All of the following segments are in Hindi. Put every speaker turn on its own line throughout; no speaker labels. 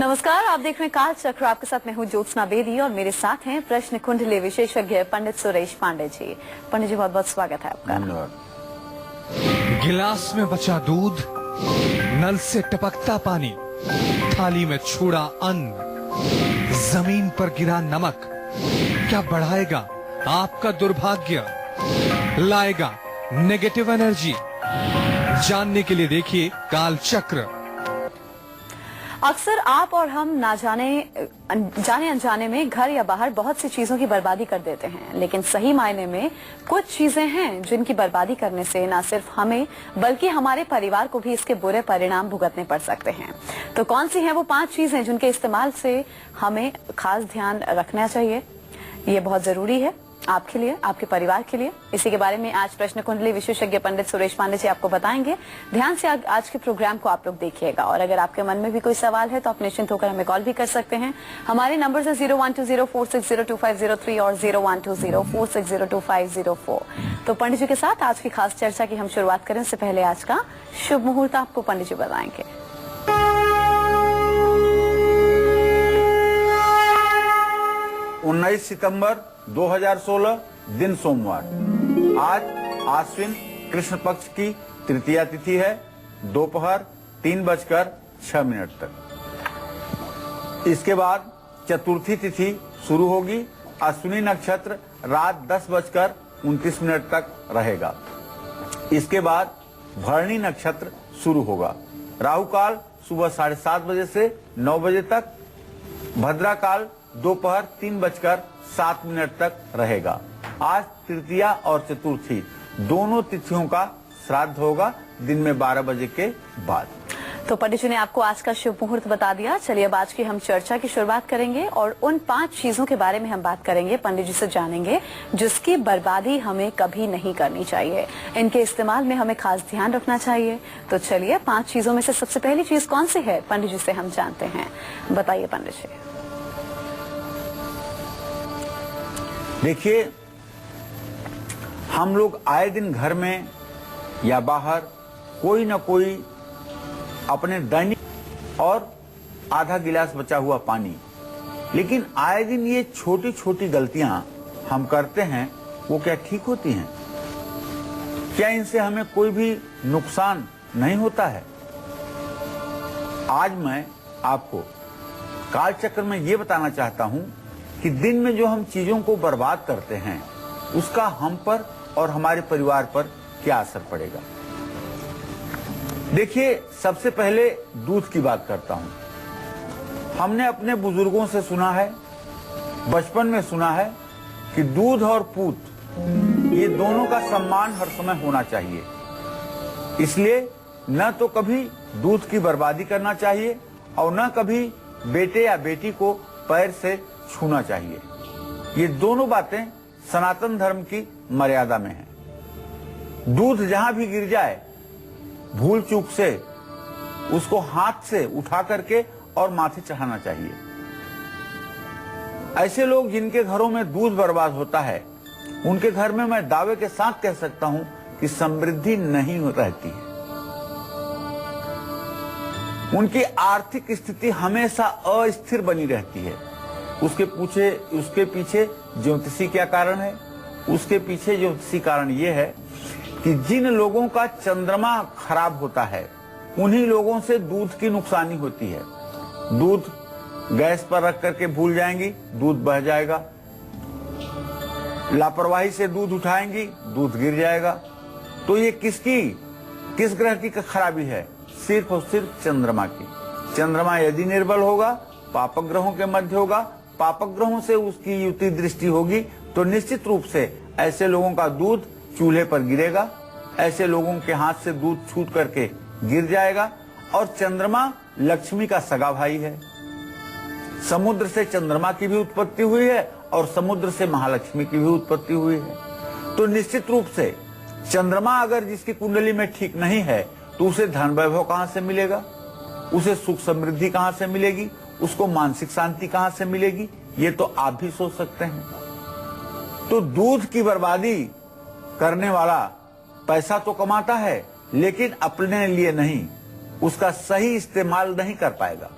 नमस्कार, आप देख रहे हैं काल चक्र। आपके साथ मैं हूं ज्योत्सना बेदी और मेरे साथ हैं प्रश्न कुंडली विशेषज्ञ पंडित सुरेश पांडे जी। पंडित जी, बहुत बहुत स्वागत है आपका।
धन्यवाद।
गिलास में बचा दूध, नल से टपकता पानी, थाली में छूड़ा अन्न, जमीन पर गिरा नमक, क्या बढ़ाएगा आपका दुर्भाग्य, लाएगा नेगेटिव एनर्जी? जानने के लिए देखिए काल चक्र।
अक्सर आप और हम ना जाने अनजाने में घर या बाहर बहुत सी चीजों की बर्बादी कर देते हैं, लेकिन सही मायने में कुछ चीजें हैं जिनकी बर्बादी करने से न सिर्फ हमें बल्कि हमारे परिवार को भी इसके बुरे परिणाम भुगतने पड़ सकते हैं। तो कौन सी हैं वो 5 चीजें जिनके इस्तेमाल से हमें खास ध्यान रखना चाहिए? ये बहुत जरूरी है आपके लिए, आपके परिवार के लिए। इसी के बारे में आज प्रश्न कुंडली विशेषज्ञ पंडित सुरेश पांडे जी आपको बताएंगे। ध्यान से आज के प्रोग्राम को आप लोग देखिएगा और अगर आपके मन में भी कोई सवाल है तो आप निश्चिंत होकर हमें कॉल भी कर सकते हैं। हमारे नंबर है 012046022503 और 012046022504। तो पंडित जी के साथ आज की खास चर्चा की हम शुरुआत करें उससे पहले आज का शुभ मुहूर्त आपको पंडित जी बताएंगे।
19 सितंबर 2016 दिन सोमवार। आज आश्विन कृष्ण पक्ष की तृतीया तिथि है, दोपहर 3:06 तक। इसके बाद चतुर्थी तिथि शुरू होगी। अश्विनी नक्षत्र रात 10:29 तक रहेगा। इसके बाद भरणी नक्षत्र शुरू होगा। राहु काल सुबह 7:30 बजे से 9 बजे तक, भद्रा काल दोपहर 3:07 तक रहेगा। आज तृतीया और चतुर्थी दोनों तिथियों का श्राद्ध होगा दिन में 12 बजे के बाद।
तो पंडित जी ने आपको आज का शुभ मुहूर्त बता दिया। चलिए अब आज की हम चर्चा की शुरुआत करेंगे और उन 5 चीजों के बारे में हम बात करेंगे, पंडित जी से जानेंगे जिसकी बर्बादी हमें कभी नहीं करनी चाहिए, इनके इस्तेमाल में हमें खास ध्यान रखना चाहिए। तो चलिए 5 चीजों में से सबसे पहली चीज कौन सी है पंडित जी से हम जानते हैं, बताइए पंडित जी।
देखिए, हम लोग आए दिन घर में या बाहर कोई न कोई अपने दैनिक और आधा गिलास बचा हुआ पानी, लेकिन आए दिन ये छोटी छोटी गलतियां हम करते हैं, वो क्या ठीक होती हैं? क्या इनसे हमें कोई भी नुकसान नहीं होता है? आज मैं आपको काल चक्र में ये बताना चाहता हूं कि दिन में जो हम चीजों को बर्बाद करते हैं उसका हम पर और हमारे परिवार पर क्या असर पड़ेगा। देखिए, सबसे पहले दूध की बात करता हूं। हमने अपने बुजुर्गों से सुना है, बचपन में सुना है कि दूध और पूत ये दोनों का सम्मान हर समय होना चाहिए। इसलिए न तो कभी दूध की बर्बादी करना चाहिए और न कभी बेटे या बेटी को पैर से छूना चाहिए। ये दोनों बातें सनातन धर्म की मर्यादा में हैं। दूध जहां भी गिर जाए, भूल चूक से उसको हाथ से उठा करके और माथे चढ़ाना चाहिए। ऐसे लोग जिनके घरों में दूध बर्बाद होता है, उनके घर में मैं दावे के साथ कह सकता हूं कि समृद्धि नहीं रहती है। उनकी आर्थिक स्थिति हमेशा अस्थिर बनी रहती है। उसके पीछे ज्योतिषी क्या कारण है? उसके पीछे ज्योतिषी कारण ये है कि जिन लोगों का चंद्रमा खराब होता है, उन्हीं लोगों से दूध की नुकसानी होती है। दूध गैस पर रख करके भूल जाएंगी, दूध बह जाएगा। लापरवाही से दूध उठाएंगी, दूध गिर जाएगा। तो ये किस ग्रह की खराबी है? सिर्फ और सिर्फ चंद्रमा की। चंद्रमा यदि निर्बल होगा, पापक ग्रहों के मध्य होगा, पापक ग्रहों से उसकी युति दृष्टि होगी, तो निश्चित रूप से ऐसे लोगों का दूध चूल्हे पर गिरेगा, ऐसे लोगों के हाथ से दूध छूट करके गिर जाएगा। और चंद्रमा लक्ष्मी का सगा भाई है। समुद्र से चंद्रमा की भी उत्पत्ति हुई है और समुद्र से महालक्ष्मी की भी उत्पत्ति हुई है। तो निश्चित रूप से चंद्रमा अगर जिसकी कुंडली में ठीक नहीं है तो उसे धन वैभव कहां से मिलेगा, उसे सुख समृद्धि कहां से मिलेगी, उसको मानसिक शांति कहां से मिलेगी, ये तो आप भी सोच सकते हैं। तो दूध की बर्बादी करने वाला पैसा तो कमाता है, लेकिन अपने लिए नहीं, उसका सही इस्तेमाल नहीं कर पाएगा।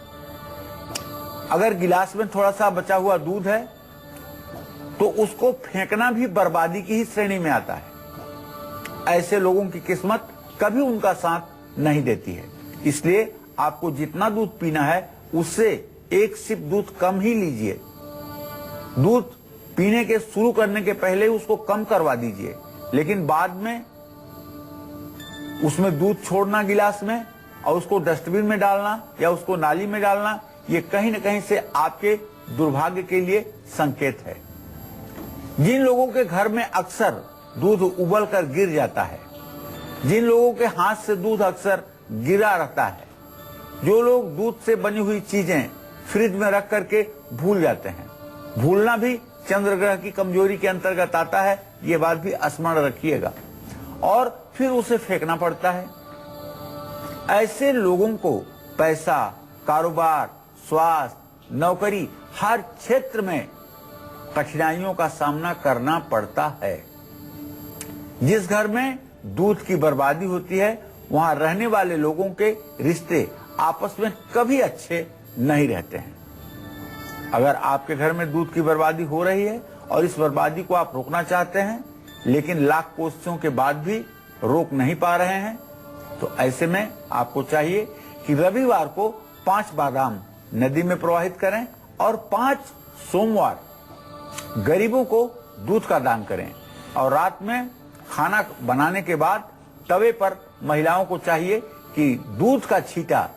अगर गिलास में थोड़ा सा बचा हुआ दूध है तो उसको फेंकना भी बर्बादी की ही श्रेणी में आता है। ऐसे लोगों की किस्मत कभी उनका साथ नहीं देती है। इसलिए आपको जितना दूध पीना है उससे एक सिप दूध कम ही लीजिए। दूध पीने के शुरू करने के पहले उसको कम करवा दीजिए, लेकिन बाद में उसमें दूध छोड़ना गिलास में और उसको डस्टबिन में डालना या उसको नाली में डालना, ये कहीं न कहीं से आपके दुर्भाग्य के लिए संकेत है। जिन लोगों के घर में अक्सर दूध उबल कर गिर जाता है, जिन लोगों के हाथ से दूध अक्सर गिरा रहता है, जो लोग दूध से बनी हुई चीजें फ्रिज में रख करके भूल जाते हैं, भूलना भी चंद्र ग्रह की कमजोरी के अंतर्गत आता है, ये बात भी स्मरण रखिएगा, और फिर उसे फेंकना पड़ता है। ऐसे लोगों को पैसा, कारोबार, स्वास्थ्य, नौकरी, हर क्षेत्र में कठिनाइयों का सामना करना पड़ता है। जिस घर में दूध की बर्बादी होती है वहां रहने वाले लोगों के रिश्ते आपस में कभी अच्छे नहीं रहते हैं। अगर आपके घर में दूध की बर्बादी हो रही है और इस बर्बादी को आप रोकना चाहते हैं लेकिन लाख कोशिशों के बाद भी रोक नहीं पा रहे हैं, तो ऐसे में आपको चाहिए कि रविवार को 5 बादाम नदी में प्रवाहित करें और 5 सोमवार गरीबों को दूध का दान करें। और रात में खाना बनाने के बाद तवे पर महिलाओं को चाहिए कि दूध का छींटा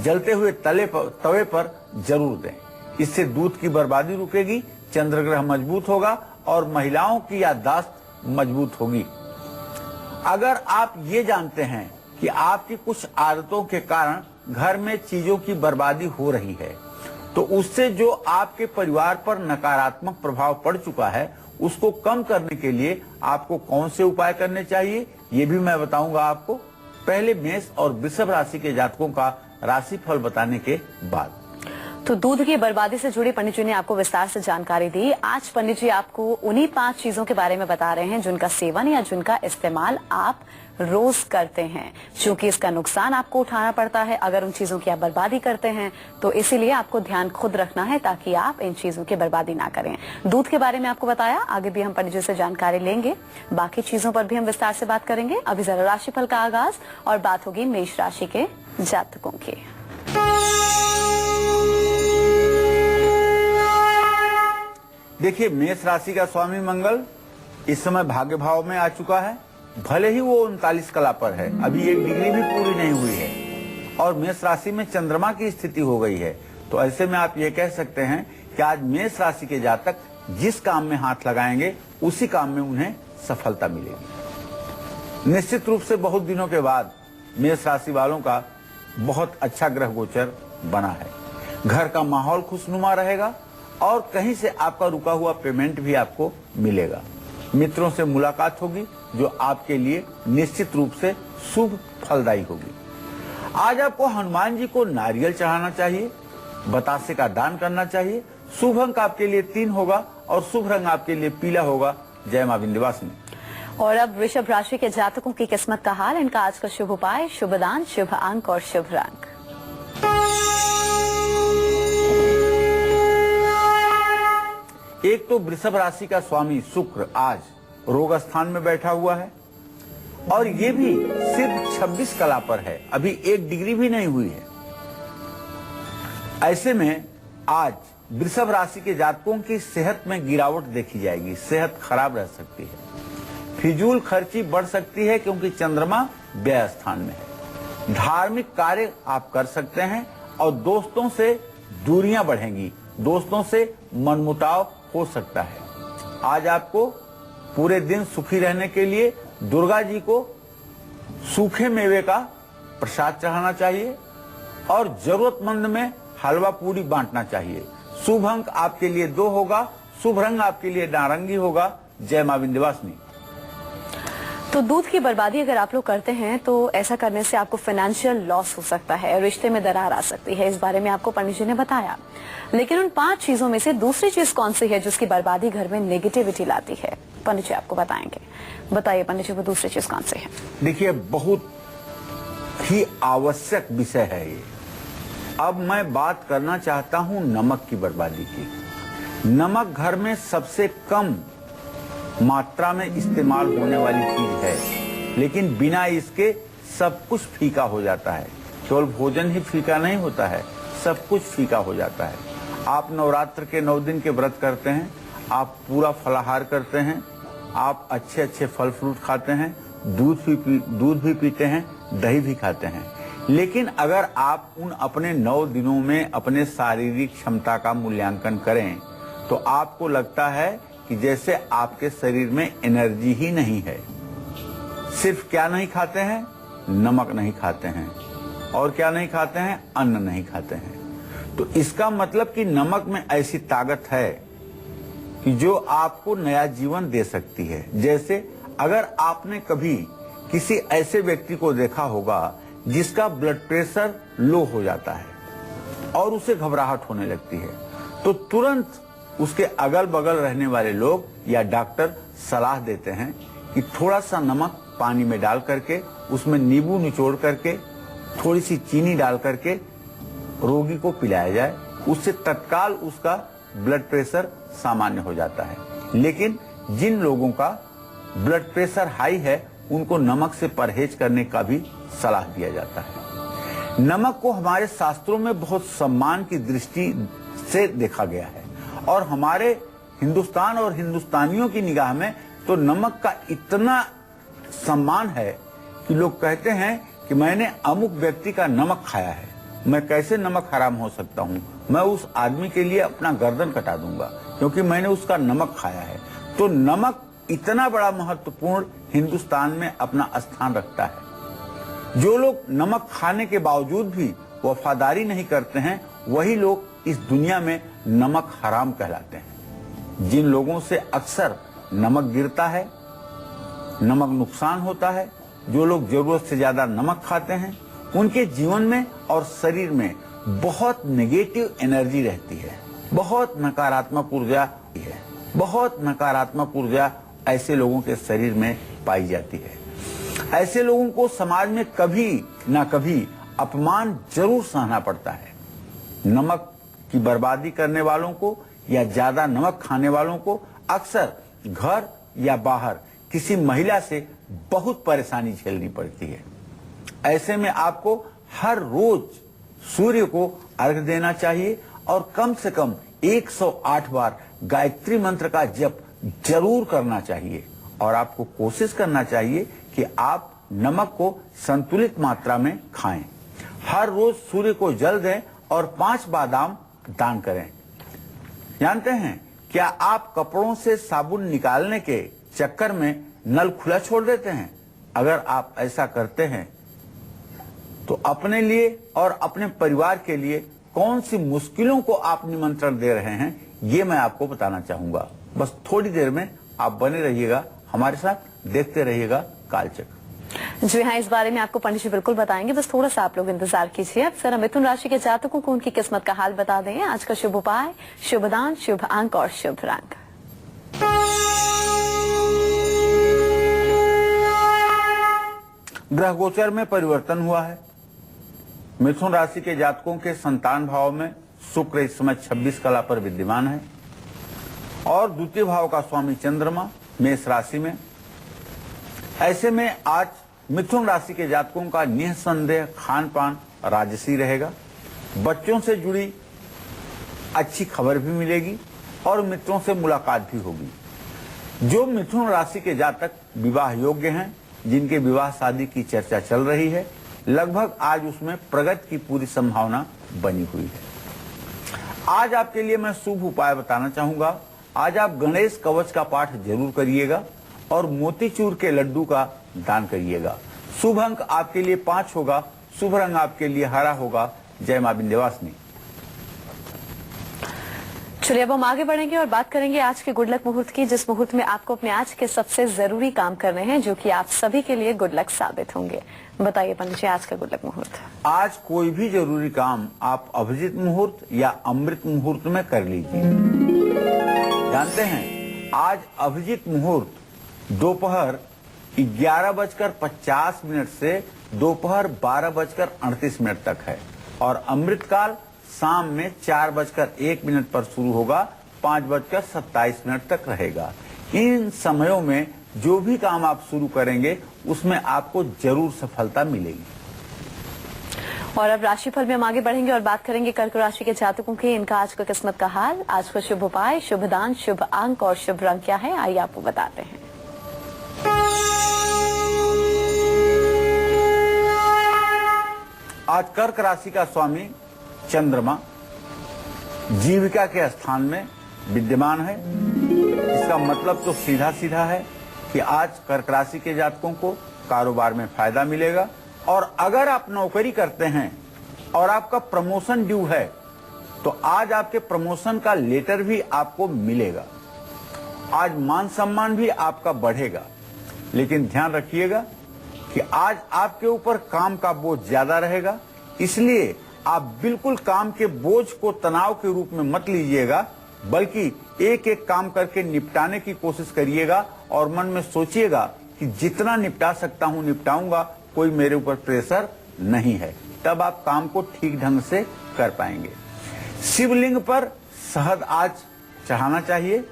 जलते हुए तवे पर जरूर दें। इससे दूध की बर्बादी रुकेगी, चंद्रग्रह मजबूत होगा और महिलाओं की याददाश्त मजबूत होगी। अगर आप ये जानते हैं कि आपकी कुछ आदतों के कारण घर में चीजों की बर्बादी हो रही है, तो उससे जो आपके परिवार पर नकारात्मक प्रभाव पड़ चुका है उसको कम करने के लिए आपको कौन से उपाय करने चाहिए ये भी मैं बताऊंगा आपको। पहले मेष और वृषभ राशि के जातकों का राशिफल बताने के बाद।
तो दूध की बर्बादी से जुड़ी पंडित जी ने आपको विस्तार से जानकारी दी। आज पंडित जी आपको उन्हीं 5 चीजों के बारे में बता रहे हैं जिनका सेवन या जिनका इस्तेमाल आप रोज करते हैं, क्योंकि इसका नुकसान आपको उठाना पड़ता है अगर उन चीजों की आप बर्बादी करते हैं। तो इसीलिए आपको ध्यान खुद रखना है ताकि आप इन चीजों की बर्बादी ना करें। दूध के बारे में आपको बताया, आगे भी हम पंडित जी से जानकारी लेंगे, बाकी चीजों पर भी हम विस्तार से बात करेंगे। अभी जरा राशिफल का आगाज और बात होगी मेष राशि के जातकों की।
देखिए, मेष राशि का स्वामी मंगल इस समय भाग्य भाव में आ चुका है। भले ही वो 39 कला पर है, अभी 1 डिग्री भी पूरी नहीं हुई है और मेष राशि में चंद्रमा की स्थिति हो गई है। तो ऐसे में आप ये कह सकते हैं कि आज मेष राशि के जातक जिस काम में हाथ लगाएंगे उसी काम में उन्हें सफलता मिलेगी। निश्चित रूप से बहुत दिनों के बाद मेष राशि वालों का बहुत अच्छा ग्रह गोचर बना है। घर का माहौल खुशनुमा रहेगा और कहीं से आपका रुका हुआ पेमेंट भी आपको मिलेगा। मित्रों से मुलाकात होगी जो आपके लिए निश्चित रूप से शुभ फलदायी होगी। आज आपको हनुमान जी को नारियल चढ़ाना चाहिए, बतासे का दान करना चाहिए। शुभ अंक आपके लिए 3 होगा और शुभ रंग आपके लिए पीला होगा। जय मां विंध्यवासिनी।
और अब वृषभ राशि के जातकों की किस्मत का हाल, इनका आज का शुभ उपाय, शुभ दान, शुभ अंक और शुभ रंग।
एक तो वृषभ राशि का स्वामी शुक्र आज रोग स्थान में बैठा हुआ है और ये भी सिर्फ 26 कला पर है, अभी 1 डिग्री भी नहीं हुई है। ऐसे में आज वृषभ राशि के जातकों की सेहत में गिरावट देखी जाएगी, सेहत खराब रह सकती है, फिजूल खर्ची बढ़ सकती है क्योंकि चंद्रमा व्यय स्थान में है। धार्मिक कार्य आप कर सकते हैं और दोस्तों से दूरियां बढ़ेंगी, दोस्तों से मनमुटाव हो सकता है। आज आपको पूरे दिन सुखी रहने के लिए दुर्गा जी को सूखे मेवे का प्रसाद चढ़ाना चाहिए और जरूरतमंद में हलवा पूरी बांटना चाहिए। शुभ अंक आपके लिए 2 होगा, शुभ रंग आपके लिए नारंगी होगा। जय मां विंध्यवासिनी।
तो दूध की बर्बादी अगर आप लोग करते हैं तो ऐसा करने से आपको फाइनेंशियल लॉस हो सकता है, रिश्ते में दरार आ सकती है। इस बारे में आपको पंडित जी ने बताया। लेकिन उन 5 चीजों में से दूसरी चीज कौन सी है जिसकी बर्बादी घर में नेगेटिविटी लाती है, पंडित जी आपको बताएंगे। बताइए पंडित जी, वो दूसरी चीज कौन सी है?
देखिए, बहुत ही आवश्यक विषय है ये। अब मैं बात करना चाहता हूं नमक की बर्बादी की। नमक घर में सबसे कम मात्रा में इस्तेमाल होने वाली चीज है, लेकिन बिना इसके सब कुछ फीका हो जाता है। केवल भोजन ही फीका नहीं होता है, सब कुछ फीका हो जाता है। आप नवरात्र के 9 दिन के व्रत करते हैं, आप पूरा फलाहार करते हैं, आप अच्छे अच्छे फल फ्रूट खाते हैं, दूध भी पीते हैं, दही भी खाते हैं, लेकिन अगर आप उन अपने 9 दिनों में अपने शारीरिक क्षमता का मूल्यांकन करें तो आपको लगता है कि जैसे आपके शरीर में एनर्जी ही नहीं है। सिर्फ क्या नहीं खाते हैं? नमक नहीं खाते हैं। और क्या नहीं खाते हैं? अन्न नहीं खाते हैं। तो इसका मतलब कि नमक में ऐसी ताकत है कि जो आपको नया जीवन दे सकती है। जैसे अगर आपने कभी किसी ऐसे व्यक्ति को देखा होगा जिसका ब्लड प्रेशर लो हो जाता है और उसे घबराहट होने लगती है, तो तुरंत उसके अगल बगल रहने वाले लोग या डॉक्टर सलाह देते हैं कि थोड़ा सा नमक पानी में डाल करके उसमें नींबू निचोड़ करके थोड़ी सी चीनी डाल करके रोगी को पिलाया जाए। उससे तत्काल उसका ब्लड प्रेशर सामान्य हो जाता है। लेकिन जिन लोगों का ब्लड प्रेशर हाई है उनको नमक से परहेज करने का भी सलाह दिया जाता है। नमक को हमारे शास्त्रों में बहुत सम्मान की दृष्टि से देखा गया है और हमारे हिंदुस्तान और हिंदुस्तानियों की निगाह में तो नमक का इतना सम्मान है कि लोग कहते हैं कि मैंने अमुक व्यक्ति का नमक खाया है, मैं कैसे नमक हराम हो सकता हूँ, मैं उस आदमी के लिए अपना गर्दन कटा दूंगा क्योंकि मैंने उसका नमक खाया है। तो नमक इतना बड़ा महत्वपूर्ण हिंदुस्तान में अपना स्थान रखता है। जो लोग नमक खाने के बावजूद भी वफादारी नहीं करते हैं वही लोग इस दुनिया में नमक हराम कहलाते हैं। जिन लोगों से अक्सर नमक गिरता है, नमक नुकसान होता है, जो लोग जरूरत से ज्यादा नमक खाते हैं, उनके जीवन में और शरीर में बहुत नेगेटिव एनर्जी रहती है, बहुत नकारात्मक ऊर्जा है, बहुत नकारात्मक ऊर्जा ऐसे लोगों के शरीर में पाई जाती है। ऐसे लोगों को समाज में कभी ना कभी अपमान जरूर सहना पड़ता है। नमक की बर्बादी करने वालों को या ज्यादा नमक खाने वालों को अक्सर घर या बाहर किसी महिला से बहुत परेशानी झेलनी पड़ती है। ऐसे में आपको हर रोज सूर्य को अर्घ देना चाहिए और कम से कम 108 बार गायत्री मंत्र का जप जरूर करना चाहिए और आपको कोशिश करना चाहिए कि आप नमक को संतुलित मात्रा में खाएं। हर रोज सूर्य को जल दें और 5 बादाम दान करें। जानते हैं क्या आप कपड़ों से साबुन निकालने के चक्कर में नल खुला छोड़ देते हैं? अगर आप ऐसा करते हैं तो अपने लिए और अपने परिवार के लिए कौन सी मुश्किलों को आप निमंत्रण दे रहे हैं, ये मैं आपको बताना चाहूंगा। बस थोड़ी देर में आप बने रहिएगा हमारे साथ, देखते रहिएगा कालचक्र।
जी हाँ, इस बारे में आपको पंडित जी बिल्कुल बताएंगे, बस थोड़ा सा आप लोग इंतजार कीजिए। अब सर मिथुन राशि के जातकों को उनकी किस्मत का हाल बता दें। आज का शुभ उपाय, शुभ दान, शुभ अंक और शुभ रंग।
ग्रह गोचर में परिवर्तन हुआ है। मिथुन राशि के जातकों के संतान भाव में शुक्र इस समय 26 कला पर विद्यमान है और द्वितीय भाव का स्वामी चंद्रमा मेष राशि में। ऐसे में आज मिथुन राशि के जातकों का निसंदेह खान पान राजसी रहेगा। बच्चों से जुड़ी अच्छी खबर भी मिलेगी और मित्रों से मुलाकात भी होगी। जो मिथुन राशि के जातक विवाह योग्य हैं, जिनके विवाह शादी की चर्चा चल रही है, लगभग आज उसमें प्रगति की पूरी संभावना बनी हुई है। आज आपके लिए मैं शुभ उपाय बताना चाहूंगा। आज आप गणेश कवच का पाठ जरूर करिएगा और मोतीचूर के लड्डू का दान करिएगा। शुभ अंक आपके लिए 5 होगा, शुभ रंग आपके लिए हरा होगा। जय मां विंध्यवासिनी।
चलिए अब हम आगे बढ़ेंगे और बात करेंगे आज के गुड लक मुहूर्त की, जिस मुहूर्त में आपको अपने आज के सबसे जरूरी काम करने हैं, जो कि आप सभी के लिए गुड लक साबित होंगे। बताइए पंडित जी, आज का गुड लक मुहूर्त।
आज कोई भी जरूरी काम आप अभिजीत मुहूर्त या अमृत मुहूर्त में कर लीजिए। जानते हैं आज अभिजीत मुहूर्त दोपहर 11:50 से दोपहर 12:38 तक है और अमृतकाल शाम में 4:01 पर शुरू होगा, 5:27 तक रहेगा। इन समयों में जो भी काम आप शुरू करेंगे उसमें आपको जरूर सफलता मिलेगी।
और अब राशिफल में हम आगे बढ़ेंगे और बात करेंगे कर्क राशि के जातकों के इनका आज का किस्मत का हाल, आज का शुभ उपाय, शुभ दान, शुभ अंक और शुभ रंग क्या है, आइए आपको बताते हैं।
आज कर्क राशि का स्वामी चंद्रमा जीविका के स्थान में विद्यमान है। इसका मतलब तो सीधा सीधा है कि आज कर्क राशि के जातकों को कारोबार में फायदा मिलेगा, और अगर आप नौकरी करते हैं और आपका प्रमोशन ड्यू है तो आज आपके प्रमोशन का लेटर भी आपको मिलेगा। आज मान सम्मान भी आपका बढ़ेगा, लेकिन ध्यान रखिएगा कि आज आपके ऊपर काम का बोझ ज्यादा रहेगा, इसलिए आप बिल्कुल काम के बोझ को तनाव के रूप में मत लीजिएगा, बल्कि एक एक काम करके निपटाने की कोशिश करिएगा और मन में सोचिएगा कि जितना निपटा सकता हूं निपटाऊंगा, कोई मेरे ऊपर प्रेशर नहीं है। तब आप काम को ठीक ढंग से कर पाएंगे। शिवलिंग पर शहद आज चढ़ाना चाहिए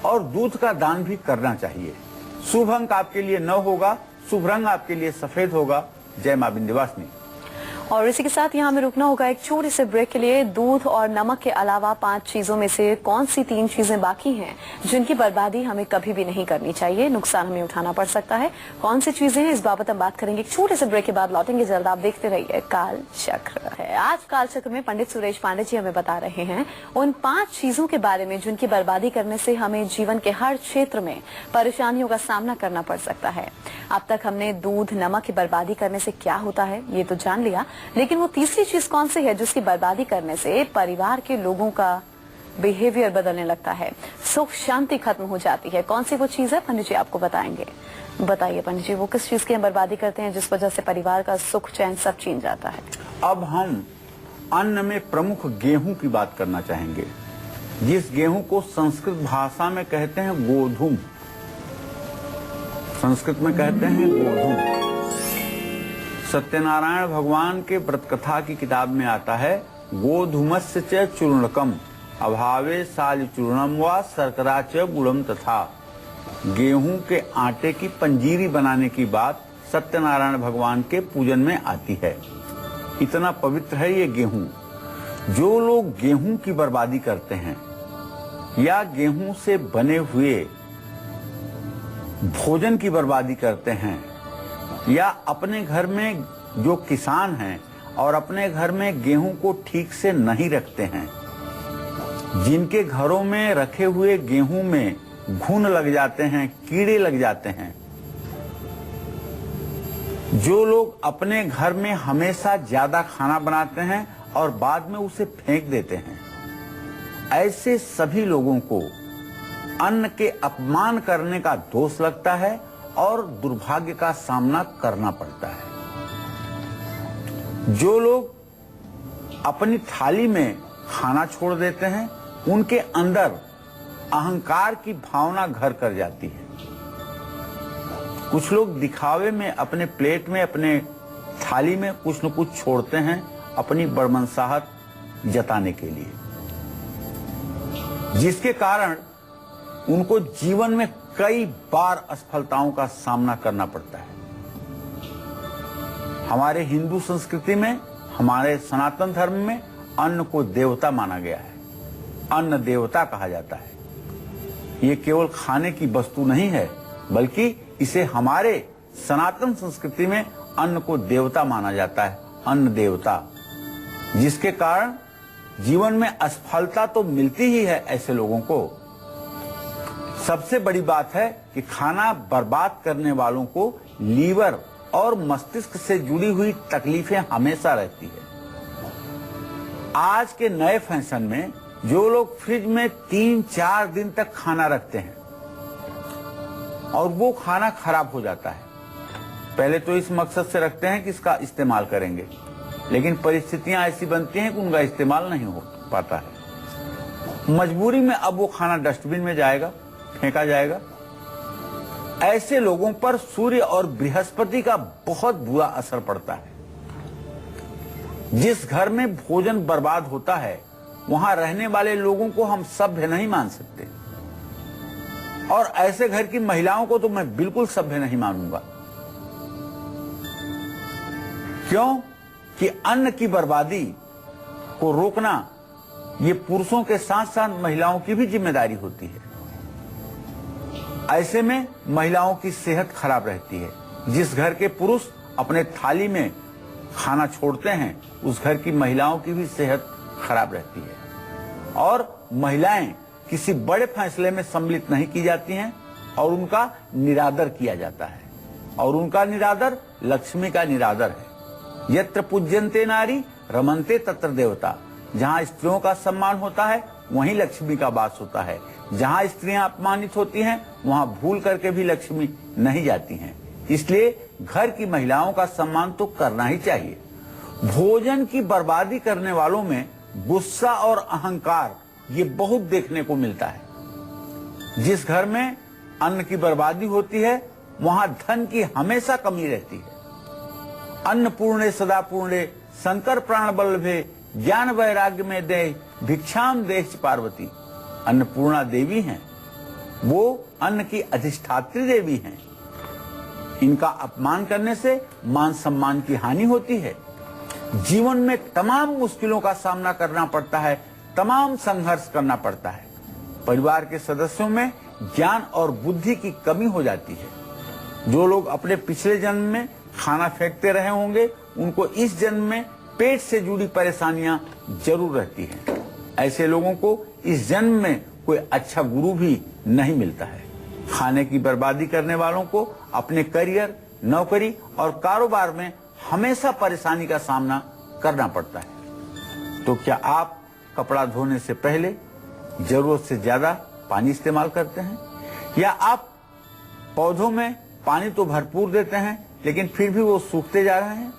और दूध का दान भी करना चाहिए। शुभ अंक आपके लिए 9 होगा, शुभ रंग आपके लिए सफेद होगा। जय मां विंध्यवासिनी।
और इसी के साथ यहाँ हमें रुकना होगा एक छोटे से ब्रेक के लिए। दूध और नमक के अलावा 5 चीजों में से कौन सी 3 चीजें बाकी हैं जिनकी बर्बादी हमें कभी भी नहीं करनी चाहिए, नुकसान हमें उठाना पड़ सकता है, कौन सी चीजें हैं, इस बाबत हम बात करेंगे। एक छोटे से ब्रेक के बाद लौटेंगे जल्द। आप देखते रहिए काल चक्र है। आज काल चक्र में पंडित सुरेश पांडे जी हमें बता रहे हैं उन 5 चीजों के बारे में जिनकी बर्बादी करने से हमें जीवन के हर क्षेत्र में परेशानियों का सामना करना पड़ सकता है। अब तक हमने दूध नमक की बर्बादी करने से क्या होता है ये तो जान लिया, लेकिन वो तीसरी चीज कौन सी है जिसकी बर्बादी करने से परिवार के लोगों का बिहेवियर बदलने लगता है, सुख शांति खत्म हो जाती है। कौन सी वो चीज है पंडित जी आपको बताएंगे। बताइए पंडित जी, वो किस चीज की हम बर्बादी करते हैं जिस वजह से परिवार का सुख चैन सब छीन जाता है।
अब हम अन्न में प्रमुख गेहूं की बात करना चाहेंगे, जिस गेहूं को संस्कृत भाषा में कहते हैं गोधूम। संस्कृत में कहते हैं गोधूम। सत्यनारायण भगवान के व्रत कथा की किताब में आता है, गोधूमस्य च चूर्णकम अभावे साल चूर्णम व शर्करा च गुड़म तथा। गेहूं के आटे की पंजीरी बनाने की बात सत्यनारायण भगवान के पूजन में आती है। इतना पवित्र है ये गेहूं। जो लोग गेहूं की बर्बादी करते हैं या गेहूं से बने हुए भोजन की बर्बादी करते हैं, या अपने घर में जो किसान हैं और अपने घर में गेहूं को ठीक से नहीं रखते हैं, जिनके घरों में रखे हुए गेहूं में घुन लग जाते हैं, कीड़े लग जाते हैं, जो लोग अपने घर में हमेशा ज्यादा खाना बनाते हैं और बाद में उसे फेंक देते हैं, ऐसे सभी लोगों को अन्न के अपमान करने का दोष लगता है और दुर्भाग्य का सामना करना पड़ता है। जो लोग अपनी थाली में खाना छोड़ देते हैं, उनके अंदर अहंकार की भावना घर कर जाती है। कुछ लोग दिखावे में अपने प्लेट में, अपने थाली में कुछ न कुछ छोड़ते हैं अपनी बड़मनसाहत जताने के लिए, जिसके कारण उनको जीवन में कई बार असफलताओं का सामना करना पड़ता है। हमारे हिंदू संस्कृति में, हमारे सनातन धर्म में अन्न को देवता माना गया है। अन्न देवता कहा जाता है। ये केवल खाने की वस्तु नहीं है, बल्कि इसे हमारे सनातन संस्कृति में अन्न को देवता माना जाता है, अन्न देवता, जिसके कारण जीवन में असफलता तो मिलती ही है ऐसे लोगों को। सबसे बड़ी बात है कि खाना बर्बाद करने वालों को लीवर और मस्तिष्क से जुड़ी हुई तकलीफें हमेशा रहती है। आज के नए फैशन में जो लोग फ्रिज में 3-4 दिन तक खाना रखते हैं और वो खाना खराब हो जाता है, पहले तो इस मकसद से रखते हैं कि इसका इस्तेमाल करेंगे, लेकिन परिस्थितियां ऐसी बनती हैं कि उनका इस्तेमाल नहीं हो पाता है। मजबूरी में अब वो खाना डस्टबिन में जाएगा, फेंका जाएगा। ऐसे लोगों पर सूर्य और बृहस्पति का बहुत बुरा असर पड़ता है। जिस घर में भोजन बर्बाद होता है वहां रहने वाले लोगों को हम सभ्य नहीं मान सकते, और ऐसे घर की महिलाओं को तो मैं बिल्कुल सभ्य नहीं मानूंगा। क्यों कि अन्न की बर्बादी को रोकना ये पुरुषों के साथ साथ महिलाओं की भी जिम्मेदारी होती है। ऐसे में महिलाओं की सेहत खराब रहती है। जिस घर के पुरुष अपने थाली में खाना छोड़ते हैं उस घर की महिलाओं की भी सेहत खराब रहती है, और महिलाएं किसी बड़े फैसले में सम्मिलित नहीं की जाती हैं और उनका निरादर किया जाता है, और उनका निरादर लक्ष्मी का निरादर है। यत्र पूज्यन्ते नारी रमन्ते तत्र देवता। जहाँ स्त्रियों का सम्मान होता है वहीं लक्ष्मी का वास होता है। जहाँ स्त्रियां अपमानित होती हैं वहाँ भूल करके भी लक्ष्मी नहीं जाती हैं। इसलिए घर की महिलाओं का सम्मान तो करना ही चाहिए। भोजन की बर्बादी करने वालों में गुस्सा और अहंकार ये बहुत देखने को मिलता है। जिस घर में अन्न की बर्बादी होती है वहां धन की हमेशा कमी रहती है। अन्नपूर्णे सदा पूर्णे शंकर प्राण बल्लभे ज्ञान वैराग्य में दे भिक्षाम देश पार्वती। अन्नपूर्णा देवी हैं, वो अन्न की अधिष्ठात्री देवी हैं। इनका अपमान करने से मान सम्मान की हानि होती है। जीवन में तमाम मुश्किलों का सामना करना पड़ता है, तमाम संघर्ष करना पड़ता है। परिवार के सदस्यों में ज्ञान और बुद्धि की कमी हो जाती है। जो लोग अपने पिछले जन्म में खाना फेंकते रहे होंगे उनको इस जन्म में पेट से जुड़ी परेशानियां जरूर रहती हैं। ऐसे लोगों को इस जन्म में कोई अच्छा गुरु भी नहीं मिलता है। खाने की बर्बादी करने वालों को अपने करियर, नौकरी और कारोबार में हमेशा परेशानी का सामना करना पड़ता है। तो क्या आप कपड़ा धोने से पहले जरूरत से ज्यादा पानी इस्तेमाल करते हैं, या आप पौधों में पानी तो भरपूर देते हैं लेकिन फिर भी वो सूखते जा रहे हैं?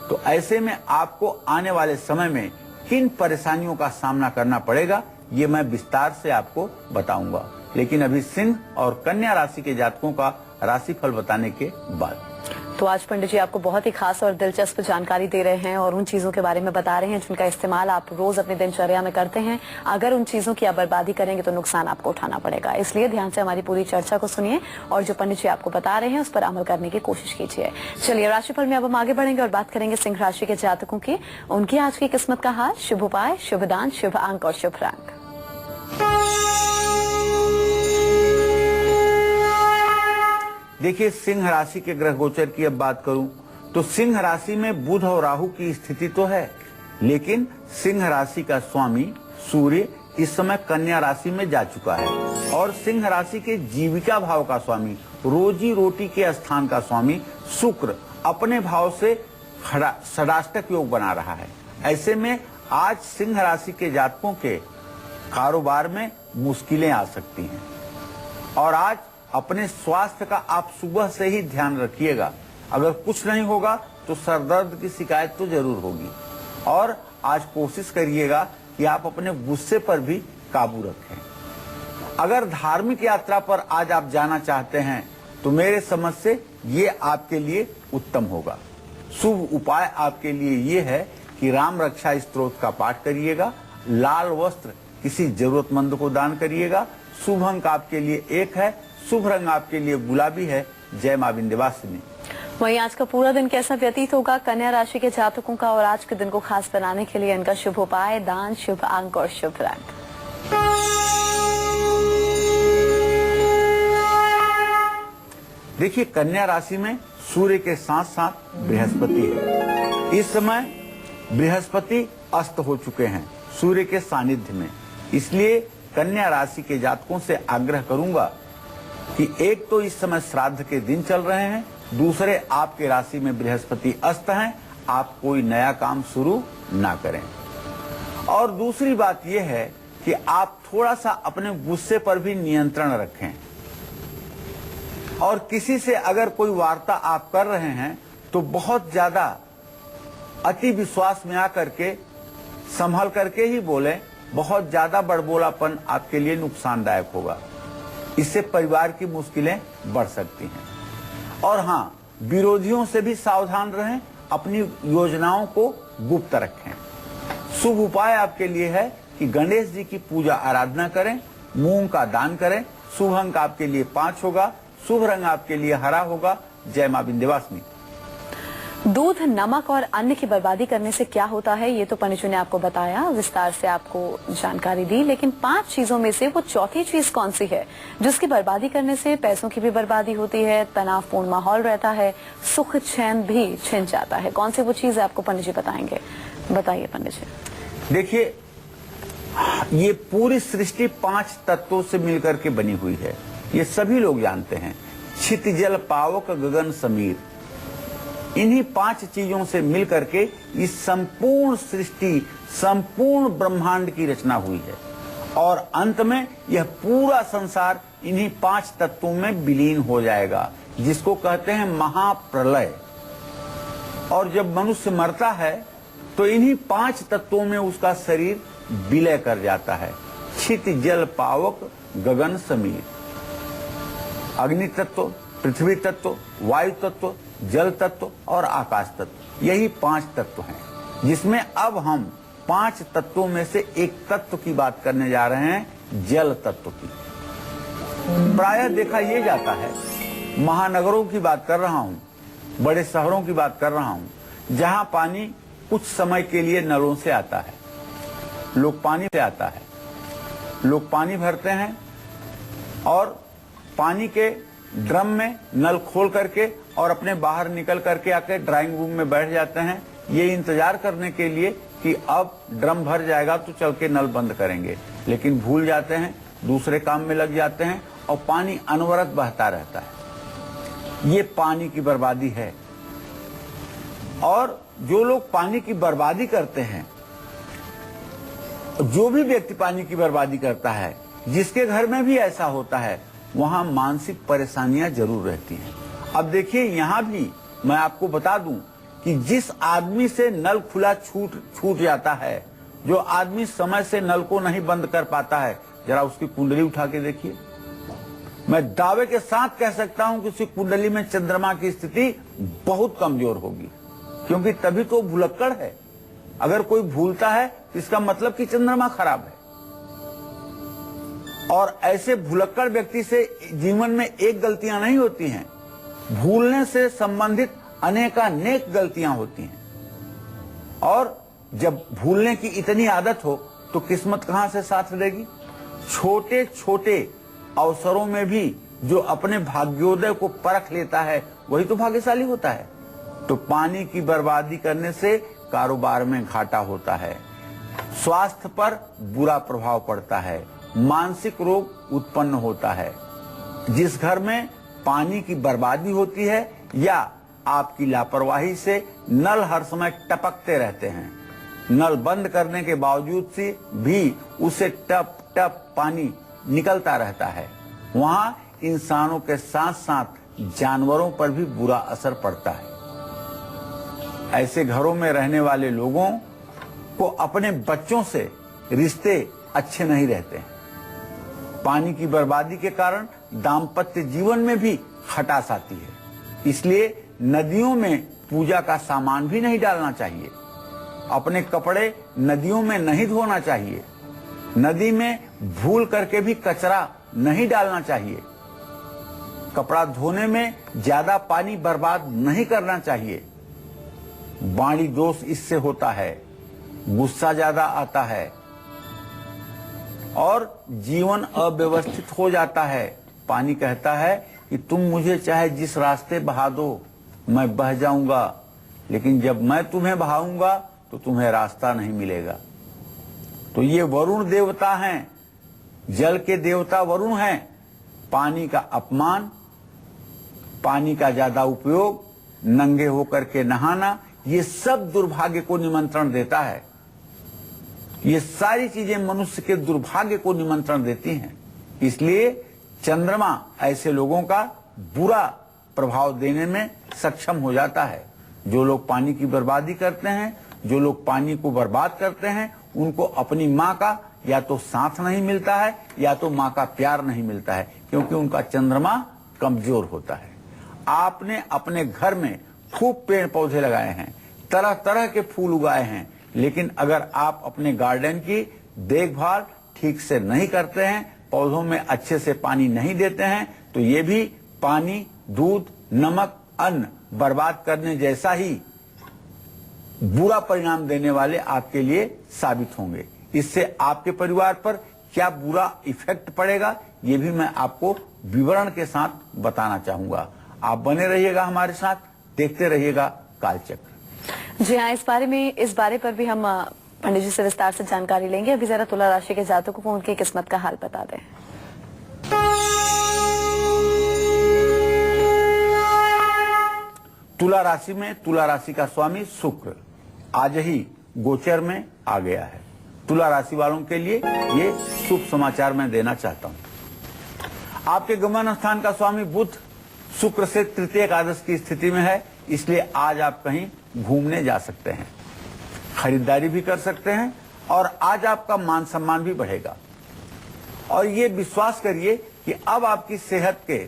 तो ऐसे में आपको आने वाले समय में किन परेशानियों का सामना करना पड़ेगा ये मैं विस्तार से आपको बताऊंगा, लेकिन अभी सिंह और कन्या राशि के जातकों का राशिफल बताने के बाद।
तो आज पंडित जी आपको बहुत ही खास और दिलचस्प जानकारी दे रहे हैं और उन चीजों के बारे में बता रहे हैं जिनका इस्तेमाल आप रोज अपनी दिनचर्या में करते हैं। अगर उन चीजों की आप बर्बादी करेंगे तो नुकसान आपको उठाना पड़ेगा। इसलिए ध्यान से हमारी पूरी चर्चा को सुनिए और जो पंडित जी आपको बता रहे हैं उस पर अमल करने की कोशिश कीजिए। चलिए राशिफल में अब हम आगे बढ़ेंगे और बात करेंगे सिंह राशि के जातकों की। उनकी आज की किस्मत का हाल, शुभ उपाय, शुभ दान, शुभ अंक और शुभ रंग।
देखिए, सिंह राशि के ग्रह गोचर की अब बात करूं तो सिंह राशि में बुध और राहु की स्थिति तो है, लेकिन सिंह राशि का स्वामी सूर्य इस समय कन्या राशि में जा चुका है, और सिंह राशि के जीविका भाव का स्वामी, रोजी रोटी के स्थान का स्वामी शुक्र अपने भाव से षडाष्टक योग बना रहा है। ऐसे में आज सिंह राशि के जातकों के कारोबार में मुश्किलें आ सकती हैं, और आज अपने स्वास्थ्य का आप सुबह से ही ध्यान रखिएगा। अगर कुछ नहीं होगा तो सरदर्द की शिकायत तो जरूर होगी, और आज कोशिश करिएगा कि आप अपने गुस्से पर भी काबू रखें। अगर धार्मिक यात्रा पर आज आप जाना चाहते हैं तो मेरे समझ से ये आपके लिए उत्तम होगा। शुभ उपाय आपके लिए ये है कि राम रक्षा स्तोत्र का पाठ करिएगा, लाल वस्त्र किसी जरूरतमंद को दान करिएगा। शुभ अंक आपके लिए 1 है, शुभ रंग आपके लिए गुलाबी है। जय मां विंध्यवासिनी।
वहीं आज का पूरा दिन कैसा व्यतीत होगा कन्या राशि के जातकों का, और आज के दिन को खास बनाने के लिए इनका शुभ उपाय, दान, शुभ अंक और शुभ रंग।
देखिए, कन्या राशि में सूर्य के साथ साथ बृहस्पति है। इस समय बृहस्पति अस्त हो चुके हैं सूर्य के सानिध्य में, इसलिए कन्या राशि के जातकों से आग्रह करूंगा कि एक तो इस समय श्राद्ध के दिन चल रहे हैं, दूसरे आपके राशि में बृहस्पति अस्त हैं, आप कोई नया काम शुरू ना करें। और दूसरी बात यह है कि आप थोड़ा सा अपने गुस्से पर भी नियंत्रण रखें, और किसी से अगर कोई वार्ता आप कर रहे हैं तो बहुत ज्यादा अति विश्वास में आकर के संभल करके ही बोले। बहुत ज्यादा बड़बोलापन आपके लिए नुकसानदायक होगा, इससे परिवार की मुश्किलें बढ़ सकती हैं। और हाँ, विरोधियों से भी सावधान रहें, अपनी योजनाओं को गुप्त रखें। शुभ उपाय आपके लिए है कि गणेश जी की पूजा आराधना करें, मूंग का दान करें। शुभ अंक आपके लिए 5 होगा, शुभ रंग आपके लिए हरा होगा। जय मां विंध्यवासिनी।
दूध, नमक और अन्न की बर्बादी करने से क्या होता है, ये तो पंडित जी ने आपको बताया, विस्तार से आपको जानकारी दी। लेकिन 5 चीजों में से वो चौथी चीज कौन सी है जिसकी बर्बादी करने से पैसों की भी बर्बादी होती है, तनावपूर्ण माहौल रहता है, सुख चैन भी छिन जाता है? कौन सी वो चीज है, आपको पंडित जी बताएंगे। बताइए पंडित जी।
देखिए, ये पूरी सृष्टि 5 तत्वों से मिलकर के बनी हुई है। ये सभी लोग जानते हैं। छित जल पावक गगन समीर, इन्हीं 5 चीजों से मिलकर के इस संपूर्ण सृष्टि, संपूर्ण ब्रह्मांड की रचना हुई है। और अंत में यह पूरा संसार इन्हीं 5 तत्वों में विलीन हो जाएगा, जिसको कहते हैं महाप्रलय। और जब मनुष्य मरता है तो इन्हीं 5 तत्वों में उसका शरीर विलय कर जाता है। छित जल पावक गगन समीर, अग्नि तत्व, पृथ्वी तत्व, वायु तत्व, जल तत्व और आकाश तत्व, यही 5 तत्व हैं, जिसमें अब हम 5 तत्वों में से एक तत्व की बात करने जा रहे हैं, जल तत्व की। प्रायः देखा यह जाता है, महानगरों की बात कर रहा हूं, बड़े शहरों की बात कर रहा हूं, जहां पानी कुछ समय के लिए नलों से आता है, लोग पानी से आता है, लोग पानी भरते हैं और पानी के ड्रम में नल खोल करके और अपने बाहर निकल करके आके ड्राइंग रूम में बैठ जाते हैं, ये इंतजार करने के लिए कि अब ड्रम भर जाएगा तो चल के नल बंद करेंगे। लेकिन भूल जाते हैं, दूसरे काम में लग जाते हैं और पानी अनवरत बहता रहता है। ये पानी की बर्बादी है। और जो लोग पानी की बर्बादी करते हैं, जो भी व्यक्ति पानी की बर्बादी करता है, जिसके घर में भी ऐसा होता है, वहां मानसिक परेशानियां जरूर रहती हैं। अब देखिए, यहां भी मैं आपको बता दूं कि जिस आदमी से नल खुला छूट जाता है, जो आदमी समय से नल को नहीं बंद कर पाता है, जरा उसकी कुंडली उठा के देखिए। मैं दावे के साथ कह सकता हूं कि उसकी कुंडली में चंद्रमा की स्थिति बहुत कमजोर होगी, क्योंकि तभी तो भुलक्कड़ है। अगर कोई भूलता है तो इसका मतलब कि चंद्रमा खराब है। और ऐसे भुलक्कड़ व्यक्ति से जीवन में एक गलतियां नहीं होती हैं, भूलने से संबंधित अनेकानेक गलतियां होती हैं। और जब भूलने की इतनी आदत हो तो किस्मत कहां से साथ देगी। छोटे छोटे अवसरों में भी जो अपने भाग्योदय को परख लेता है, वही तो भाग्यशाली होता है। तो पानी की बर्बादी करने से कारोबार में घाटा होता है, स्वास्थ्य पर बुरा प्रभाव पड़ता है, मानसिक रोग उत्पन्न होता है। जिस घर में पानी की बर्बादी होती है या आपकी लापरवाही से नल हर समय टपकते रहते हैं, नल बंद करने के बावजूद से भी उसे टप टप पानी निकलता रहता है, वहां इंसानों के साथ साथ जानवरों पर भी बुरा असर पड़ता है। ऐसे घरों में रहने वाले लोगों को अपने बच्चों से रिश्ते अच्छे नहीं रहते हैं। पानी की बर्बादी के कारण दाम्पत्य जीवन में भी खटास आती है। इसलिए नदियों में पूजा का सामान भी नहीं डालना चाहिए, अपने कपड़े नदियों में नहीं धोना चाहिए, नदी में भूल करके भी कचरा नहीं डालना चाहिए, कपड़ा धोने में ज्यादा पानी बर्बाद नहीं करना चाहिए। वाणी दोष इससे होता है, गुस्सा ज्यादा आता है और जीवन अव्यवस्थित हो जाता है। पानी कहता है कि तुम मुझे चाहे जिस रास्ते बहा दो, मैं बह जाऊंगा, लेकिन जब मैं तुम्हें बहाऊंगा तो तुम्हें रास्ता नहीं मिलेगा। तो ये वरुण देवता हैं, जल के देवता वरुण हैं। पानी का अपमान, पानी का ज्यादा उपयोग, नंगे होकर के नहाना, ये सब दुर्भाग्य को निमंत्रण देता है। ये सारी चीजें मनुष्य के दुर्भाग्य को निमंत्रण देती हैं। इसलिए चंद्रमा ऐसे लोगों का बुरा प्रभाव देने में सक्षम हो जाता है। जो लोग पानी की बर्बादी करते हैं, जो लोग पानी को बर्बाद करते हैं, उनको अपनी माँ का या तो साथ नहीं मिलता है या तो माँ का प्यार नहीं मिलता है, क्योंकि उनका चंद्रमा कमजोर होता है। आपने अपने घर में खूब पेड़ पौधे लगाए हैं, तरह तरह के फूल उगाए हैं, लेकिन अगर आप अपने गार्डन की देखभाल ठीक से नहीं करते हैं, पौधों में अच्छे से पानी नहीं देते हैं, तो ये भी पानी, दूध, नमक, अन्न बर्बाद करने जैसा ही बुरा परिणाम देने वाले आपके लिए साबित होंगे। इससे आपके परिवार पर क्या बुरा इफेक्ट पड़ेगा, ये भी मैं आपको विवरण के साथ बताना चाहूंगा। आप बने रहिएगा हमारे साथ, देखते रहिएगा कालचक्र।
जी हाँ, इस बारे पर भी हम पंडित जी से विस्तार से जानकारी लेंगे। अभी जरा तुला राशि के जातकों को उनकी किस्मत का हाल बता दें।
तुला राशि में तुला राशि का स्वामी शुक्र आज ही गोचर में आ गया है। तुला राशि वालों के लिए ये शुभ समाचार मैं देना चाहता हूं। आपके गमन स्थान का स्वामी बुध शुक्र से तृतीय एकादश की स्थिति में है, इसलिए आज आप कहीं घूमने जा सकते हैं, खरीदारी भी कर सकते हैं और आज आपका मान सम्मान भी बढ़ेगा। और ये विश्वास करिए कि अब आपकी सेहत के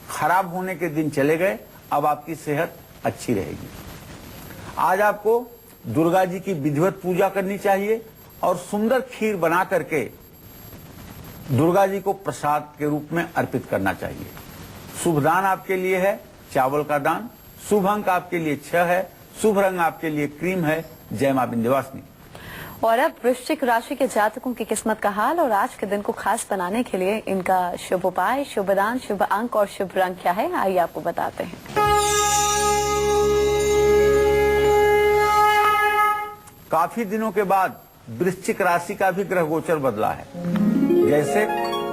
खराब होने के दिन चले गए, अब आपकी सेहत अच्छी रहेगी। आज आपको दुर्गा जी की विधिवत पूजा करनी चाहिए और सुंदर खीर बना करके दुर्गा जी को प्रसाद के रूप में अर्पित करना चाहिए। शुभ दान आपके लिए है चावल का दान। शुभ अंक आपके लिए 6 है। शुभ रंग आपके लिए क्रीम है। जय मां विंध्यवासिनी।
और अब वृश्चिक राशि के जातकों की किस्मत का हाल और आज के दिन को खास बनाने के लिए इनका शुभ उपाय, शुभ दान, शुभ अंक और शुभ रंग क्या है, आइए आपको बताते हैं।
काफी दिनों के बाद वृश्चिक राशि का भी ग्रह गोचर बदला है। जैसे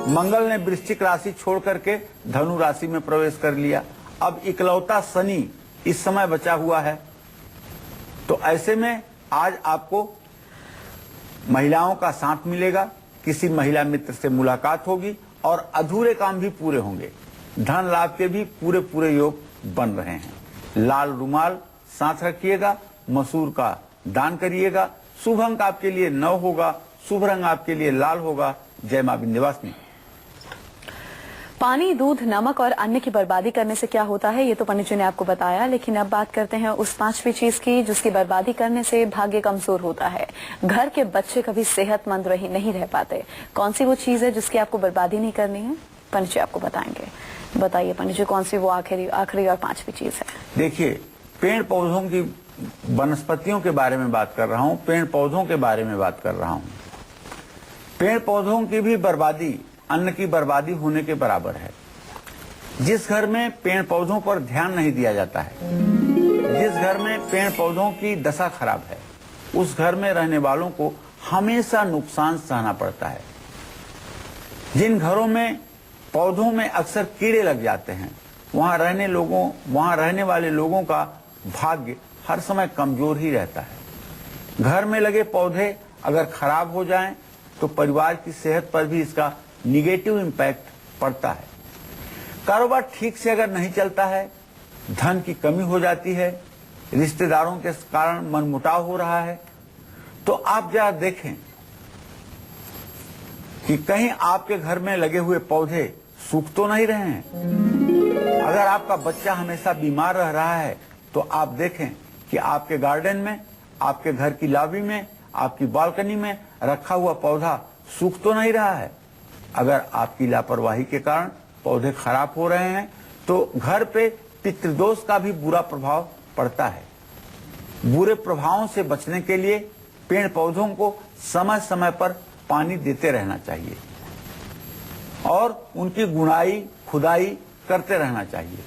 मंगल ने वृश्चिक राशि छोड़ करके धनु राशि में प्रवेश कर लिया, अब इकलौता शनि इस समय बचा हुआ है। तो ऐसे में आज आपको महिलाओं का साथ मिलेगा, किसी महिला मित्र से मुलाकात होगी और अधूरे काम भी पूरे होंगे। धन लाभ के भी पूरे पूरे योग बन रहे हैं। लाल रुमाल साथ रखिएगा, मसूर का दान करिएगा। शुभ अंक आपके लिए 9 होगा। शुभ रंग आपके लिए लाल होगा। जय मां विंध्यवासिनी।
पानी, दूध, नमक और अन्न की बर्बादी करने से क्या होता है, ये तो पंडित जी ने आपको बताया, लेकिन अब बात करते हैं उस 5वीं चीज की जिसकी बर्बादी करने से भाग्य कमजोर होता है। घर के बच्चे कभी सेहतमंद नहीं रह पाते। कौन सी वो चीज है जिसकी आपको बर्बादी नहीं करनी है, पंडित जी आपको बताएंगे। बताइए पंडित जी, कौन सी वो आखिरी और 5वीं चीज है।
देखिए, पेड़ पौधों की, वनस्पतियों के बारे में बात कर रहा हूँ, पेड़ पौधों के बारे में बात कर रहा हूँ। पेड़ पौधों की भी बर्बादी अन्न की बर्बादी होने के बराबर है। जिस घर में पेड़ पौधों पर ध्यान नहीं दिया जाता है, जिस घर में पेड़ पौधों की दशा खराब है, उस घर में रहने वालों को हमेशा नुकसान सहना पड़ता है। जिन घरों में पौधों में अक्सर कीड़े लग जाते हैं, वहां रहने वाले लोगों का भाग्य हर समय कमजोर ही रहता है। घर में लगे पौधे अगर खराब हो जाएं, तो परिवार की सेहत पर भी इसका निगेटिव इम्पैक्ट पड़ता है। कारोबार ठीक से अगर नहीं चलता है, धन की कमी हो जाती है, रिश्तेदारों के कारण मनमुटाव हो रहा है, तो आप जरा देखें कि कहीं आपके घर में लगे हुए पौधे सूख तो नहीं रहे हैं। अगर आपका बच्चा हमेशा बीमार रह रहा है, तो आप देखें कि आपके गार्डन में, आपके घर की लॉबी में, आपकी बालकनी में रखा हुआ पौधा सूख तो नहीं रहा है। अगर आपकी लापरवाही के कारण पौधे खराब हो रहे हैं, तो घर पे पितृदोष का भी बुरा प्रभाव पड़ता है। बुरे प्रभावों से बचने के लिए पेड़ पौधों को समय समय पर पानी देते रहना चाहिए और उनकी गुड़ाई खुदाई करते रहना चाहिए।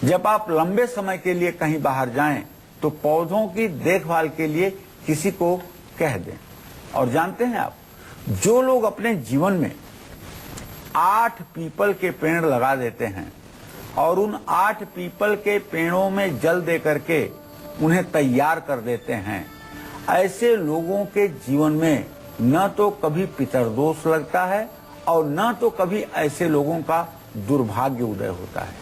जब आप लंबे समय के लिए कहीं बाहर जाएं, तो पौधों की देखभाल के लिए किसी को कह दें। और जानते हैं आप, जो लोग अपने जीवन में 8 पीपल के पेड़ लगा देते हैं और उन 8 पीपल के पेड़ों में जल दे करके उन्हें तैयार कर देते हैं, ऐसे लोगों के जीवन में न तो कभी पितरदोष लगता है और न तो कभी ऐसे लोगों का दुर्भाग्य उदय होता है।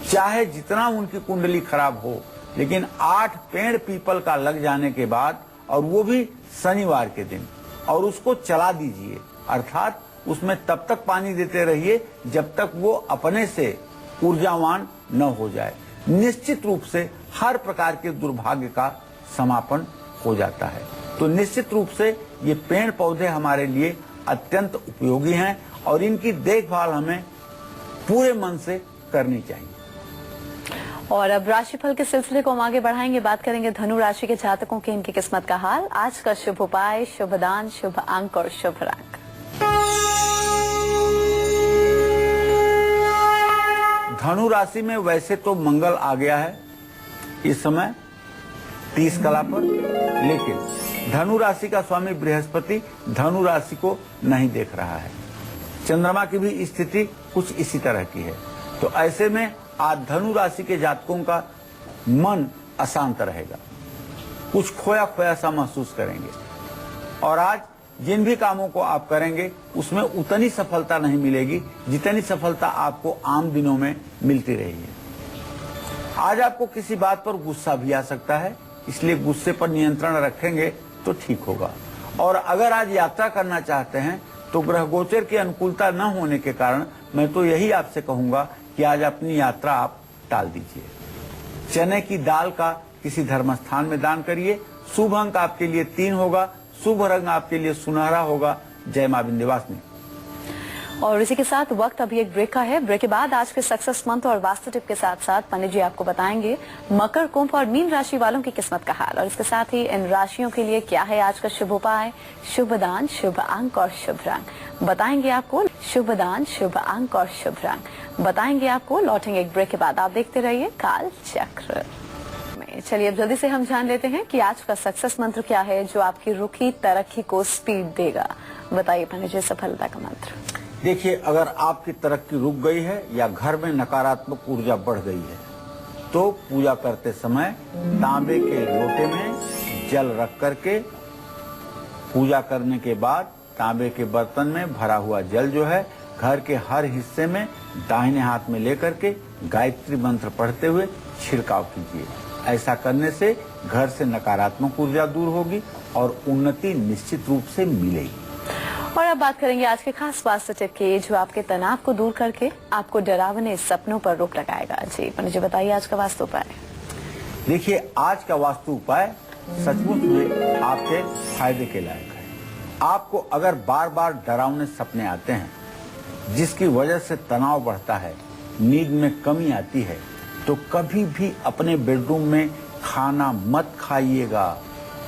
चाहे जितना उनकी कुंडली खराब हो, लेकिन 8 पेड़ पीपल का लग जाने के बाद, और वो भी शनिवार के दिन, और उसको चला दीजिए, अर्थात उसमें तब तक पानी देते रहिए जब तक वो अपने से ऊर्जावान न हो जाए। निश्चित रूप से हर प्रकार के दुर्भाग्य का समापन हो जाता है। तो निश्चित रूप से ये पेड़ पौधे हमारे लिए अत्यंत उपयोगी हैं और इनकी देखभाल हमें पूरे मन से करनी चाहिए।
और अब राशिफल के सिलसिले को हम आगे बढ़ाएंगे, बात करेंगे धनु राशि के जातकों की इनकी किस्मत का हाल। आज का शुभ उपाय, शुभ दान, शुभ अंक और शुभ रंग।
धनु राशि में वैसे तो मंगल आ गया है इस समय 30 कला पर, लेकिन धनु राशि का स्वामी बृहस्पति धनु राशि को नहीं देख रहा है। चंद्रमा की भी स्थिति कुछ इसी तरह की है। तो ऐसे में आज धनु राशि के जातकों का मन अशांत रहेगा, कुछ खोया खोया सा महसूस करेंगे और आज जिन भी कामों को आप करेंगे उसमें उतनी सफलता नहीं मिलेगी जितनी सफलता आपको आम दिनों में मिलती रही है। आज आपको किसी बात पर गुस्सा भी आ सकता है, इसलिए गुस्से पर नियंत्रण रखेंगे तो ठीक होगा। और अगर आज यात्रा करना चाहते हैं तो ग्रह गोचर की अनुकूलता न होने के कारण मैं तो यही आपसे कहूंगा कि आज अपनी यात्रा आप टाल दीजिए। चने की दाल का किसी धर्म स्थान में दान करिए। शुभ अंक आपके लिए 3 होगा, शुभ रंग आपके लिए सुनहरा होगा। जय मां विंध्यवासिनी।
और इसी के साथ वक्त अभी एक ब्रेक का है। ब्रेक के बाद आज के सक्सेस मंत्र और वास्तु टिप के साथ साथ पंडित जी आपको बताएंगे मकर, कुंभ और मीन राशि वालों की किस्मत का हाल। और इसके साथ ही इन राशियों के लिए क्या है आज का शुभ उपाय, शुभ दान, शुभ अंक और शुभ रंग बताएंगे आपको। शुभ दान, शुभ अंक और शुभ रंग बताएंगे आपको। लौटेंगे एक ब्रेक के बाद, आप देखते रहिए काल चक्र। चलिए अब जल्दी से हम जान लेते हैं कि आज का सक्सेस मंत्र क्या है जो आपकी रुखी तरक्की को स्पीड देगा। बताइए पंडित जी सफलता का मंत्र।
देखिए, अगर आपकी तरक्की रुक गई है या घर में नकारात्मक ऊर्जा बढ़ गई है तो पूजा करते समय तांबे के लोटे में जल रख करके पूजा करने के बाद तांबे के बर्तन में भरा हुआ जल जो है घर के हर हिस्से में दाहिने हाथ में लेकर के गायत्री मंत्र पढ़ते हुए छिड़काव कीजिए। ऐसा करने से घर से नकारात्मक ऊर्जा दूर होगी और उन्नति निश्चित रूप से मिलेगी।
और अब बात करेंगे आज के खास वास्तु टिप की जो आपके तनाव को दूर करके आपको डरावने सपनों पर रोक लगाएगा। जी पंडित जी बताइए आज का वास्तु उपाय।
देखिए, आज का वास्तु उपाय सचमुच में आपके फायदे के लायक है। आपको अगर बार बार डरावने सपने आते हैं जिसकी वजह से तनाव बढ़ता है, नींद में कमी आती है, तो कभी भी अपने बेडरूम में खाना मत खाइएगा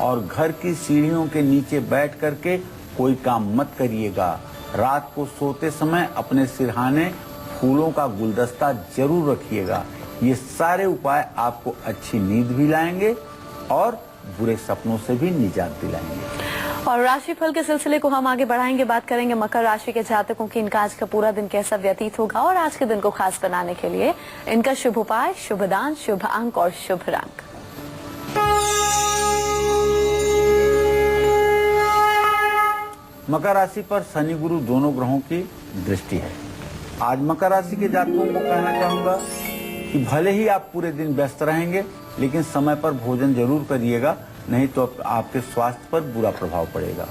और घर की सीढ़ियों के नीचे बैठ करके कोई काम मत करिएगा। रात को सोते समय अपने सिरहाने फूलों का गुलदस्ता जरूर रखिएगा। ये सारे उपाय आपको अच्छी नींद भी लाएंगे और बुरे सपनों से भी निजात दिलाएंगे।
और राशिफल के सिलसिले को हम आगे बढ़ाएंगे, बात करेंगे मकर राशि के जातकों की इनका आज का पूरा दिन कैसा व्यतीत होगा और आज के दिन को खास बनाने के लिए इनका शुभ उपाय, शुभ दान, शुभ अंक और शुभ रंग।
मकर राशि पर शनि गुरु दोनों ग्रहों की दृष्टि है। आज मकर राशि के जातकों को कहना चाहूंगा कि भले ही आप पूरे दिन व्यस्त रहेंगे लेकिन समय पर भोजन जरूर करिएगा, नहीं तो आपके स्वास्थ्य पर बुरा प्रभाव पड़ेगा।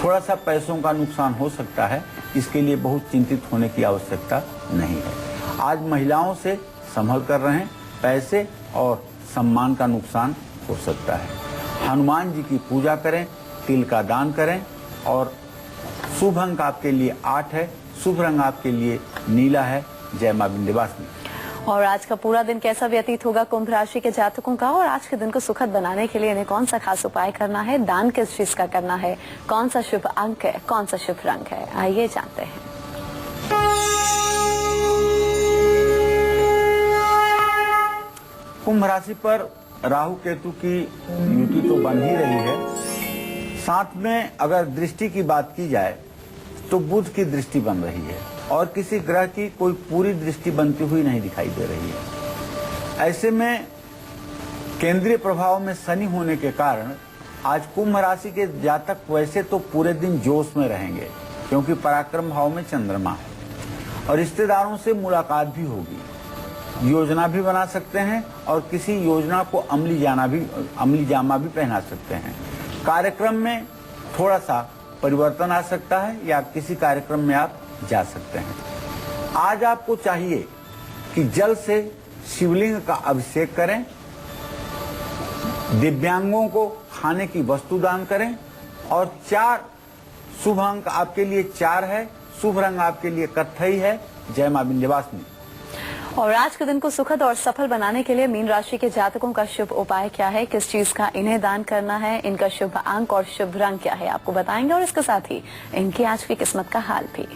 थोड़ा सा पैसों का नुकसान हो सकता है, इसके लिए बहुत चिंतित होने की आवश्यकता नहीं है। आज महिलाओं से संभल कर रहें, पैसे और सम्मान का नुकसान हो सकता है। हनुमान जी की पूजा करें, तिल का दान करें और शुभ अंक आपके लिए 8 है, शुभ रंग आपके लिए नीला है। जय मां विंध्यवासिनी।
और आज का पूरा दिन कैसा व्यतीत होगा कुंभ राशि के जातकों का और आज के दिन को सुखद बनाने के लिए इन्हें कौन सा खास उपाय करना है, दान किस चीज का करना है, कौन सा शुभ अंक है, कौन सा शुभ रंग है, आइए जानते हैं।
कुंभ राशि पर राहु केतु की युति तो बन ही रही है, साथ में अगर दृष्टि की बात की जाए तो बुध की दृष्टि बन रही है और किसी ग्रह की कोई पूरी दृष्टि बनती हुई नहीं दिखाई दे रही है। ऐसे में केंद्रीय प्रभाव में शनि होने के कारण आज कुंभ राशि के जातक वैसे तो पूरे दिन जोश में रहेंगे क्योंकि पराक्रम भाव में चंद्रमा है और रिश्तेदारों से मुलाकात भी होगी। योजना भी बना सकते हैं और किसी योजना को अमली जामा भी पहना सकते हैं। कार्यक्रम में थोड़ा सा परिवर्तन आ सकता है या किसी कार्यक्रम में आप जा सकते हैं। आज आपको चाहिए कि जल से शिवलिंग का अभिषेक करें, दिव्यांगों को खाने की वस्तु दान करें। और 4 शुभ अंक आपके लिए 4 है। शुभ रंग आपके लिए कत्थई है। जय मां विंध्यवासिनी।
और आज के दिन को सुखद और सफल बनाने के लिए मीन राशि के जातकों का शुभ उपाय क्या है, किस चीज का इन्हें दान करना है, इनका शुभ अंक और शुभ रंग क्या है, आपको बताएंगे। और इसके साथ ही इनकी आज की किस्मत का हाल भी।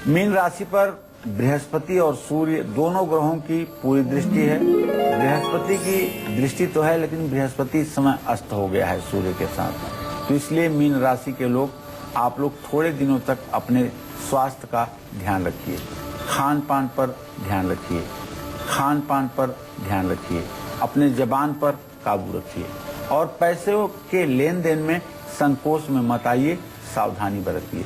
मीन राशि पर बृहस्पति और सूर्य दोनों ग्रहों की पूरी दृष्टि है। बृहस्पति की दृष्टि तो है, लेकिन बृहस्पति इस समय अस्त हो गया है सूर्य के साथ। तो इसलिए मीन राशि के लोग, आप लोग थोड़े दिनों तक अपने स्वास्थ्य का ध्यान रखिए। खान पान पर ध्यान रखिए। खान पान पर ध्यान रखिए। अपने जबान पर काबू रखिए। और पैसों के लेन देन में संकोच में मत आइए, सावधानी बरतिए।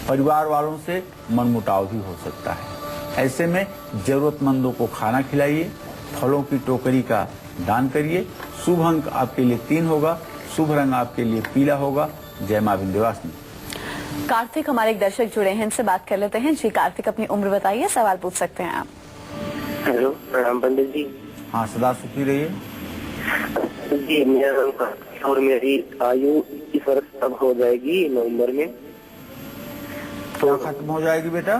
परिवार वालों से मनमुटाव भी हो सकता है। ऐसे में जरूरतमंदों को खाना खिलाइए। फलों की टोकरी का दान करिए। शुभ अंक आपके लिए 3 होगा। शुभ रंग आपके लिए पीला होगा। जय मां विंध्यवासिनी।
कार्तिक हमारे एक दर्शक जुड़े हैं, इनसे बात कर लेते हैं। जी कार्तिक, अपनी उम्र बताइए, सवाल पूछ सकते हैं आप।
हेलो, प्रणाम पंडित जी।
हाँ, सदा सुखी रहिए।
जी, मेरा नाम कार्तिक और मेरी आयु 21 वर्ष तब हो जाएगी नवंबर में।
तो खत्म हो जाएगी बेटा?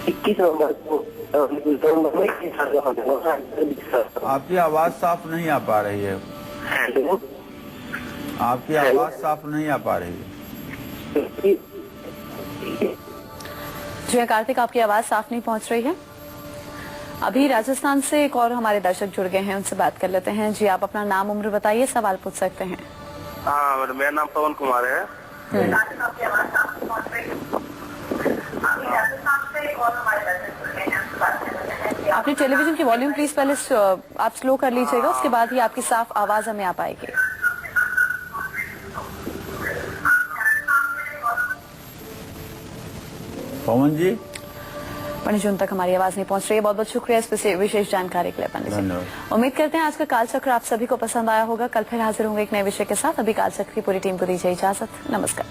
21 नवंबर को नवंबर में 21 साल का हो जाएगा।
आपकी आवाज साफ नहीं आ पा रही है।
हेलो,
आपकी आवाज साफ नहीं आ पा रही है।
जी कार्तिक, आपकी आवाज साफ नहीं पहुंच रही है। अभी राजस्थान से एक और हमारे दर्शक जुड़ गए हैं, उनसे बात कर लेते हैं। जी, आप अपना नाम उम्र बताइए, सवाल पूछ सकते हैं।
हाँ, मेरा नाम पवन कुमार है।
आपने टेलीविजन की वॉल्यूम प्लीज पहले आप स्लो कर लीजिएगा, उसके बाद ही आपकी साफ आवाज हमें आ पाएगी।
पवन जी,
पंडित जी, उन तक हमारी आवाज नहीं पहुंच रही है। बहुत बहुत शुक्रिया इस विशेष जानकारी के लिए पंडित जी।
धन्यवाद।
उम्मीद करते हैं आज का कालचक्र आप सभी को पसंद आया होगा। कल फिर हाजिर होंगे एक नए विषय के साथ। अभी कालचक्र की पूरी टीम को दीजिए इजाजत। नमस्कार।